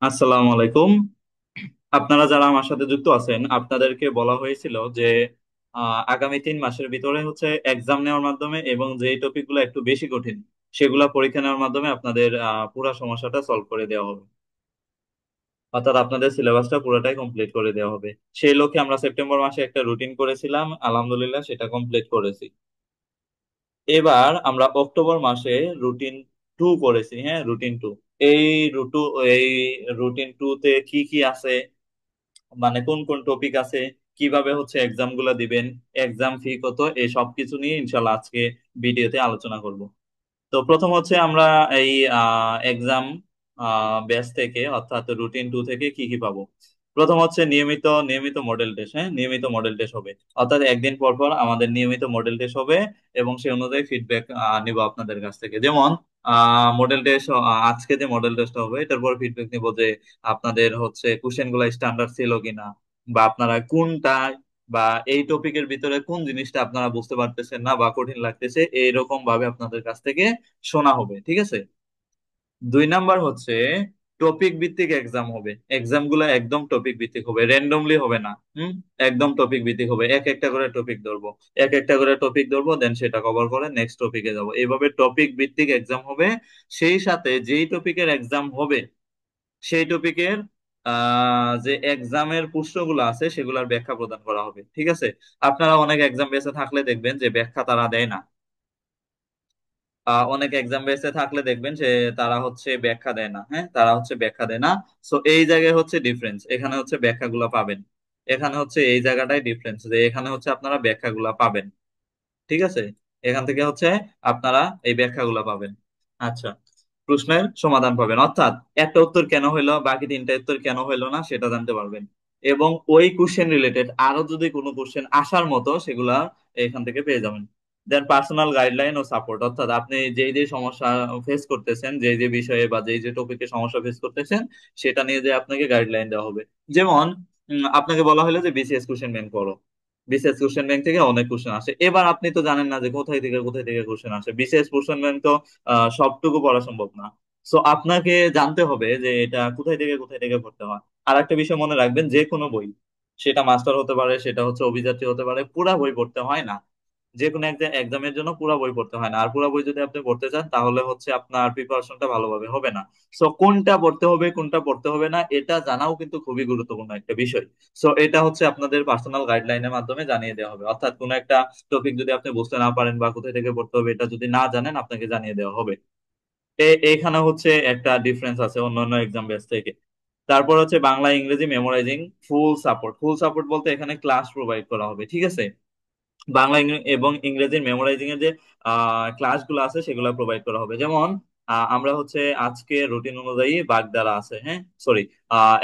আসসালামু আলাইকুম। আপনারা যারা আমার সাথে যুক্ত আছেন আপনাদেরকে বলা হয়েছিল যে আগামী 3 মাসের ভিতরে হচ্ছে এক্সাম নেওয়ার মাধ্যমে এবং যে টপিকগুলো একটু বেশি কঠিন সেগুলা পরীক্ষা নেওয়ার মাধ্যমে আপনাদের পুরো সমস্যাটা সলভ করে দেওয়া হবে, অর্থাৎ আপনাদের সিলেবাসটা পুরোটাই কমপ্লিট করে দেওয়া হবে। সেই লক্ষ্যে আমরা সেপ্টেম্বর মাসে একটা রুটিন করেছিলাম, আলহামদুলিল্লাহ সেটা কমপ্লিট করেছি। এবার আমরা অক্টোবর মাসে রুটিন 2 করেছি। হ্যাঁ, রুটিন 2। এই রুটু এই রুটিন 2 তে কি কি আছে, মানে কোন কোন টপিক আছে, কিভাবে হচ্ছে এক্সাম গুলা দিবেন, এক্সাম ফি কত, এই সব কিছু নিয়ে ইনশাল্লাহ আজকে ভিডিওতে আলোচনা করব। তো প্রথম হচ্ছে আমরা এই এক্সাম ব্যাচ থেকে অর্থাৎ রুটিন 2 থেকে কি কি পাবো। প্রথম হচ্ছে নিয়মিত নিয়মিত মডেল টেস্ট। হ্যাঁ, নিয়মিত মডেল টেস্ট হবে, অর্থাৎ একদিন পর পর আমাদের নিয়মিত মডেল টেস্ট হবে এবং সেই অনুযায়ী ফিডব্যাক নিব আপনাদের কাছ থেকে। যেমন মডেল টেস্ট, আজকে যে মডেল টেস্ট হবে এটার পর ফিডব্যাক নিব যে আপনাদের হচ্ছে কোশ্চেন গুলা স্ট্যান্ডার্ড ছিল কিনা, বা আপনারা কোনটা বা এই টপিকের ভিতরে কোন জিনিসটা আপনারা বুঝতে পারতেছেন না বা কঠিন লাগতেছে, এইরকম ভাবে আপনাদের কাছ থেকে শোনা হবে। ঠিক আছে। 2 নাম্বার হচ্ছে টপিক ভিত্তিক এক্সাম হবে। এক্সাম গুলো একদম টপিক ভিত্তিক হবে, র্যান্ডমলি হবে না। একদম টপিক ভিত্তিক হবে, এক একটা করে টপিক ধরবো, এক একটা করে টপিক ধরবো, দেন সেটা কভার করে নেক্সট টপিকে যাব, এইভাবে টপিক ভিত্তিক এক্সাম হবে। সেই সাথে যেই টপিকের এক্সাম হবে সেই টপিকের যে এক্সামের প্রশ্নগুলো আছে সেগুলোর ব্যাখ্যা প্রদান করা হবে। ঠিক আছে। আপনারা অনেক এক্সাম বেসে থাকলে দেখবেন যে ব্যাখ্যা তারা দেয় না। অনেক এক্সাম বেসে থাকলে দেখবেন যে তারা হচ্ছে ব্যাখ্যা দেয় না। হ্যাঁ, তারা হচ্ছে ব্যাখ্যা দেয় না। সো এই জায়গায় হচ্ছে ডিফারেন্স, এখানে হচ্ছে ব্যাখ্যাগুলো পাবেন। এখানে হচ্ছে এই জায়গাটাই ডিফারেন্স যে এখানে হচ্ছে আপনারা ব্যাখ্যাগুলো পাবেন। ঠিক আছে। এখান থেকে হচ্ছে আপনারা এই ব্যাখ্যাগুলো পাবেন। আচ্ছা, প্রশ্নের সমাধান পাবেন, অর্থাৎ একটা উত্তর কেন হইলো, বাকি 3টা উত্তর কেন হইলো না সেটা জানতে পারবেন। এবং ওই কোশ্চেন রিলেটেড আরো যদি কোনো কোশ্চেন আসার মতো সেগুলা এখান থেকে পেয়ে যাবেন। দেন পার্সোনাল গাইডলাইন ও সাপোর্ট, অর্থাৎ আপনি যেই যে সমস্যা ফেস করতেছেন, যেই যে বিষয়ে বা যেই যে টপিকে সমস্যা ফেস করতেছেন সেটা নিয়ে যে আপনাকে গাইডলাইন দেওয়া হবে। যেমন আপনাকে বলা হলো যে বিসিএস কোশ্চেন ব্যাংক পড়ো। বিসিএস কোশ্চেন ব্যাংক থেকে অনেক কোশ্চেন আসে, এবার আপনি তো জানেন না যে কোথায় থেকে কোশ্চেন আসে। বিসিএস কোশ্চেন ব্যাংক তো সবটুকু পড়া সম্ভব না। সো আপনাকে জানতে হবে যে এটা কোথায় থেকে পড়তে হয়। আর একটা বিষয় মনে রাখবেন, যে কোনো বই, সেটা মাস্টার হতে পারে, সেটা হচ্ছে অভিযাত্রী হতে পারে, পুরা বই পড়তে হয় না। যে কোনো একটা এক্সামের জন্য পুরো বই পড়তে হয় না, আর পুরো বই যদি আপনি পড়তে চান তাহলে হচ্ছে আপনার প্রিপারেশনটা ভালোভাবে হবে না। সো কোনটা পড়তে হবে কোনটা পড়তে হবে না এটা জানাও কিন্তু খুবই গুরুত্বপূর্ণ একটা বিষয়। সো এটা হচ্ছে আপনাদের পার্সোনাল গাইডলাইনের মাধ্যমে জানিয়ে দেওয়া হবে, অর্থাৎ কোনো একটা টপিক যদি আপনি বুঝতে না পারেন বা কোথায় থেকে পড়তে হবে এটা যদি না জানেন আপনাকে জানিয়ে দেওয়া হবে। এখানে হচ্ছে একটা ডিফারেন্স আছে অন্যান্য এক্সাম বেস থেকে। তারপর হচ্ছে বাংলা ইংরেজি memorising full support. Full support বলতে এখানে ক্লাস প্রোভাইড করা হবে। ঠিক আছে। বাংলা এবং ইংরেজির মেমোরাইজিং এর যে ক্লাসগুলো আছে সেগুলো প্রোভাইড করা হবে। যেমন আমরা হচ্ছে আজকে রুটিন অনুযায়ী বাগধারা আছে, হ্যাঁ সরি,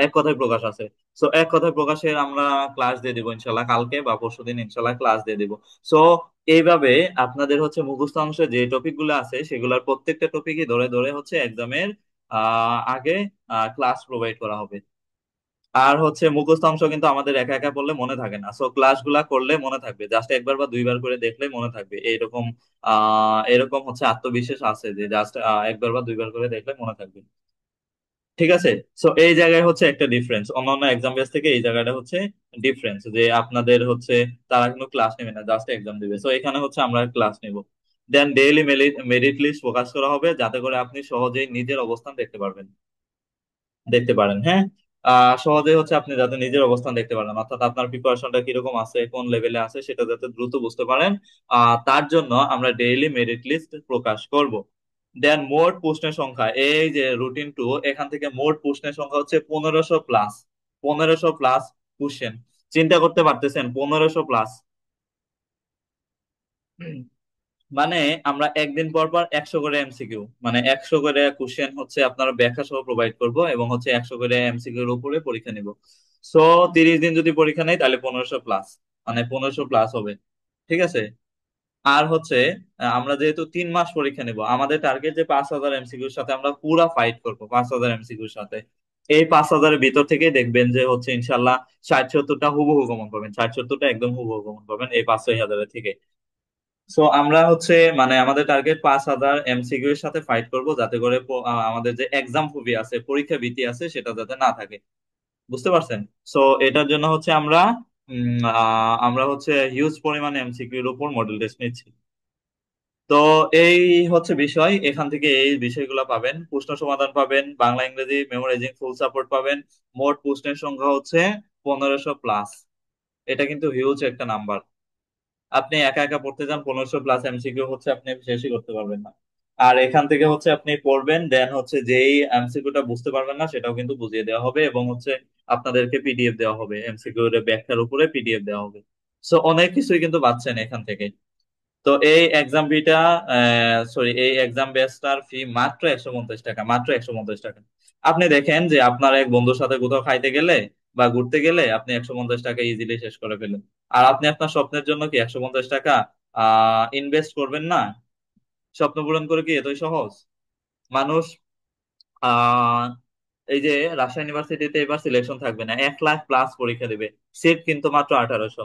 এক কথায় প্রকাশ আছে। সো এক কথায় প্রকাশের আমরা ক্লাস দিয়ে দিব ইনশাল্লাহ, কালকে বা পরশুদিন ইনশাল্লাহ ক্লাস দিয়ে দিব। সো এইভাবে আপনাদের হচ্ছে মুখস্থ অংশে যে টপিক গুলো আছে সেগুলোর প্রত্যেকটা টপিকই ধরে ধরে হচ্ছে এক্সামের আগে ক্লাস প্রোভাইড করা হবে। আর হচ্ছে মুখস্থ অংশ কিন্তু আমাদের একা একা পড়লে মনে থাকে না, সো ক্লাস গুলা করলে মনে থাকবে, জাস্ট একবার বা দুইবার করে দেখলে মনে থাকবে, এইরকম এরকম হচ্ছে আত্মবিশ্বাস আছে যে জাস্ট একবার বা দুইবার করে দেখলে মনে থাকবে। ঠিক আছে। সো এই জায়গায় হচ্ছে একটা ডিফারেন্স, অন্যান্য এক্সাম বেস থেকে এই জায়গাটা হচ্ছে ডিফারেন্স যে আপনাদের হচ্ছে তারা কিন্তু ক্লাস নেবে না, জাস্ট এক্সাম দিবে। সো এখানে হচ্ছে আমরা ক্লাস নিব। দেন ডেইলি মেরিট লিস্ট প্রকাশ করা হবে যাতে করে আপনি সহজেই নিজের অবস্থান দেখতে পারেন। হ্যাঁ, সহজে হচ্ছে আপনি যাতে নিজের অবস্থান দেখতে পারেন, অর্থাৎ আপনার প্রিপারেশনটা কিরকম আছে, কোন লেভেলে আছে সেটা যাতে দ্রুত বুঝতে পারেন। তার জন্য আমরা ডেইলি মেরিট লিস্ট প্রকাশ করব। দেন মোট প্রশ্নের সংখ্যা, এই যে রুটিন 2 এখান থেকে মোট প্রশ্নের সংখ্যা হচ্ছে 1500+। 1500+ কোশ্চেন, চিন্তা করতে পারতেছেন 1500+। মানে আমরা একদিন পর পর 100 করে এমসিকিউ, মানে 100 করে কোশ্চেন হচ্ছে আপনার ব্যাখ্যা সহ প্রোভাইড করব এবং হচ্ছে 100 করে এমসিকিউ এর উপরে পরীক্ষা নিব। সো 30 দিন যদি পরীক্ষা নেই তাহলে 1500+, মানে 1500+ হবে। ঠিক আছে। আর হচ্ছে আমরা যেহেতু 3 মাস পরীক্ষা নিব, আমাদের টার্গেট যে 5000 এমসিকিউর সাথে আমরা পুরা ফাইট করবো, 5000 এমসিকিউর সাথে। এই 5000-এর ভিতর থেকে দেখবেন যে হচ্ছে ইনশাল্লাহ 60-70টা হুবহু কমন পাবেন, 60-70টা একদম হুবহু কমন পাবেন এই 5-6 হাজারের থেকে। সো আমরা হচ্ছে মানে আমাদের টার্গেট 5,000 এমসিকিউ এর সাথে ফাইট করব, যাতে করে আমাদের যে এক্সাম ফোবিয়া আছে, পরীক্ষা ভীতি আছে, সেটা যাতে না থাকে। বুঝতে পারছেন? সো এটার জন্য হচ্ছে আমরা হচ্ছে হিউজ পরিমাণে এমসিকিউ এর উপর মডেল টেস্ট নিচ্ছি। তো এই হচ্ছে বিষয়, এখান থেকে এই বিষয়গুলো পাবেন, প্রশ্ন সমাধান পাবেন, বাংলা ইংরেজি মেমোরাইজিং ফুল সাপোর্ট পাবেন। মোট প্রশ্নের সংখ্যা হচ্ছে 1500+। এটা কিন্তু হিউজ একটা নাম্বার। আপনি একা একা পড়তে যান, 1500+ এমসিকিউ হচ্ছে আপনি শেষই করতে পারবেন না। আর এখান থেকে হচ্ছে আপনি পড়বেন, দেন হচ্ছে যেই এমসিকিউটা বুঝতে পারবেন না সেটাও কিন্তু বুঝিয়ে দেওয়া হবে, এবং হচ্ছে আপনাদেরকে পিডিএফ দেওয়া হবে, এমসিকিউ এর ব্যাখ্যার উপরে পিডিএফ দেওয়া হবে। সো অনেক কিছুই কিন্তু পাচ্ছেন এখান থেকে। তো এই এক্সাম ফিটা, এই এক্সাম বেসটার ফি মাত্র 150 টাকা, মাত্র 150 টাকা। আপনি দেখেন যে আপনার এক বন্ধুর সাথে কোথাও খাইতে গেলে বা ঘুরতে গেলে আপনি 150 টাকা ইজিলি শেষ করে ফেলেন। আর আপনি আপনার স্বপ্নের জন্য কি 150 টাকা ইনভেস্ট করবেন না? স্বপ্ন পূরণ করে কি এতই সহজ? মানুষ আহ এই যে রাজশাহী ইউনিভার্সিটিতে এবার সিলেকশন থাকবে না, 1 লাখ প্লাস পরীক্ষা দেবে, সিট কিন্তু মাত্র 1800।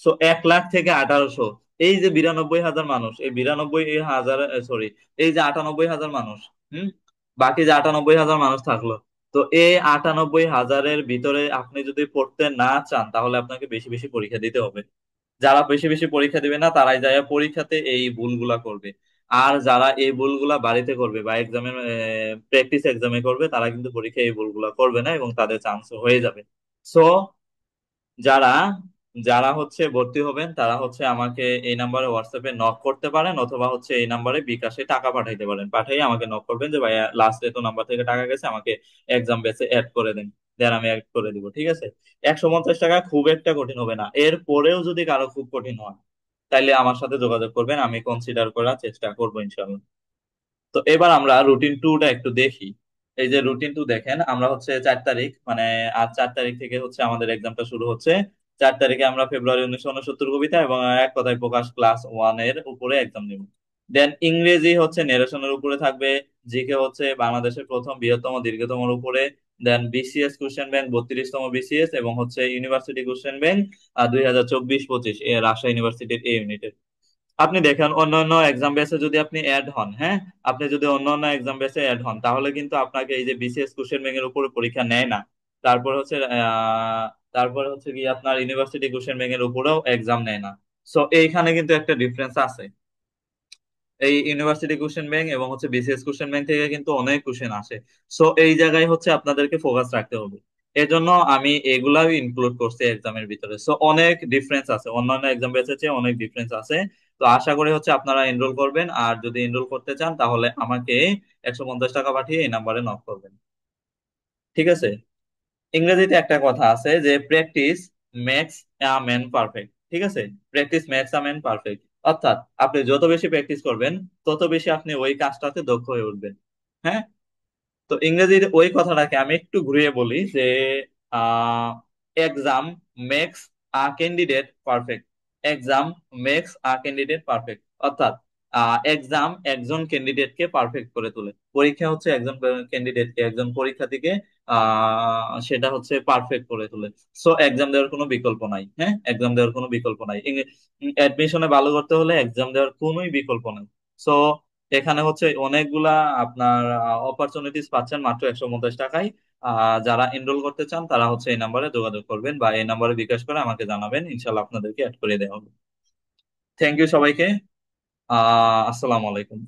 সো 1 লাখ থেকে 1800, এই যে 92,000 মানুষ, এই 92,000, সরি, এই যে 98,000 মানুষ, হুম, বাকি যে 98,000 মানুষ থাকলো, তো এই 98,000-এর ভিতরে আপনি যদি পড়তে না চান, তাহলে আপনাকে বেশি বেশি পরীক্ষা দিতে হবে। যারা বেশি বেশি পরীক্ষা দিবে না, তারাই যায় পরীক্ষাতে এই ভুলগুলা করবে। আর যারা এই ভুলগুলা বাড়িতে করবে বা এক্সামের প্র্যাকটিস এক্সামে করবে, তারা কিন্তু পরীক্ষায় এই ভুলগুলা করবে না, এবং তাদের চান্স হয়ে যাবে। সো যারা যারা হচ্ছে ভর্তি হবেন, তারা হচ্ছে আমাকে এই নাম্বারে হোয়াটসঅ্যাপে নক করতে পারেন, অথবা হচ্ছে এই নাম্বারে বিকাশে টাকা পাঠাইতে পারেন, পাঠিয়ে আমাকে নক করবেন যে ভাইয়া লাস্ট এত নাম্বার থেকে টাকা গেছে, আমাকে এক্সাম বেসে অ্যাড করে দেন। দেন আমি অ্যাড করে দিব, ঠিক আছে? 150 টাকা খুব একটা কঠিন হবে না। এর পরেও যদি কারো খুব কঠিন হয়, তাইলে আমার সাথে যোগাযোগ করবেন, আমি কনসিডার করার চেষ্টা করবো ইনশাল্লাহ। তো এবার আমরা রুটিন টুটা একটু দেখি। এই যে রুটিন টু দেখেন, আমরা হচ্ছে 4 তারিখ, মানে আজ 4 তারিখ থেকে হচ্ছে আমাদের এক্সামটা শুরু হচ্ছে। 4 তারিখে আমরা ফেব্রুয়ারি 1969 কবিতা এবং এক কথায় প্রকাশ ক্লাস 1 এর উপরে এক্সাম নিব। দেন ইংরেজি হচ্ছে নেরেশনের উপরে থাকবে। জিকে হচ্ছে বাংলাদেশের প্রথম বৃহত্তম দীর্ঘতমের উপরে। দেন বিসিএস কোশ্চেন ব্যাংক 32তম বিসিএস, এবং হচ্ছে ইউনিভার্সিটি কোশ্চেন ব্যাংক 2024-25 রাজশাহী ইউনিভার্সিটির এই ইউনিটের। আপনি দেখেন অন্যান্য এক্সাম বেসে যদি আপনি অ্যাড হন, হ্যাঁ, আপনি যদি অন্যান্য এক্সাম বেসে অ্যাড হন, তাহলে কিন্তু আপনাকে এই যে বিসিএস কোশ্চেন ব্যাংকের উপরে পরীক্ষা নেয় না। তারপর হচ্ছে কি আপনার ইউনিভার্সিটি কোশ্চেন ব্যাংকের উপরেও এক্সাম নেয় না। সো এইখানে কিন্তু একটা ডিফারেন্স আছে। এই ইউনিভার্সিটি কোশ্চেন ব্যাংক এবং হচ্ছে বিসিএস কোশ্চেন ব্যাংক থেকে কিন্তু অনেক কোশ্চেন আসে। সো এই জায়গায় হচ্ছে আপনাদেরকে ফোকাস রাখতে হবে। এজন্য আমি এগুলাও ইনক্লুড করছি এক্সামের ভিতরে। সো অনেক ডিফারেন্স আছে, অন্যান্য এক্সাম বেসের চেয়ে অনেক ডিফারেন্স আছে। তো আশা করি হচ্ছে আপনারা এনরোল করবেন, আর যদি এনরোল করতে চান তাহলে আমাকে 150 টাকা পাঠিয়ে এই নাম্বারে নক করবেন। ঠিক আছে? ইংরেজিতে একটা কথা আছে যে practice makes a man perfect. ঠিক আছে? Practice makes a man perfect. অর্থাৎ আপনি যত বেশি প্র্যাকটিস করবেন, তত বেশি আপনি ওই কাজটাতে দক্ষ হয়ে উঠবেন। হ্যাঁ? তো ইংরেজির ওই কথাটাকে আমি একটু ঘুরিয়ে বলি যে exam makes a candidate perfect. Exam makes a candidate perfect. অর্থাৎ এক্সাম একজন ক্যান্ডিডেটকে পারফেক্ট করে তোলে, পরীক্ষা হচ্ছে একজন ক্যান্ডিডেটকে, একজন পরীক্ষার্থীকে সেটা হচ্ছে পারফেক্ট করে তোলে। সো এক্সাম দেওয়ার কোনো বিকল্প নাই, হ্যাঁ, এক্সাম দেওয়ার কোনো বিকল্প নাই। অ্যাডমিশনে ভালো করতে হলে এক্সাম দেওয়ার কোনোই বিকল্প নাই। সো এখানে হচ্ছে অনেকগুলা আপনার অপরচুনিটিস পাচ্ছেন মাত্র 150 টাকায়। যারা এনরোল করতে চান তারা হচ্ছে এই নাম্বারে যোগাযোগ করবেন, বা এই নাম্বারে বিকাশ করে আমাকে জানাবেন, ইনশাল্লাহ আপনাদেরকে অ্যাড করে দেওয়া হবে। থ্যাংক ইউ সবাইকে। আসসালামু আলাইকুম।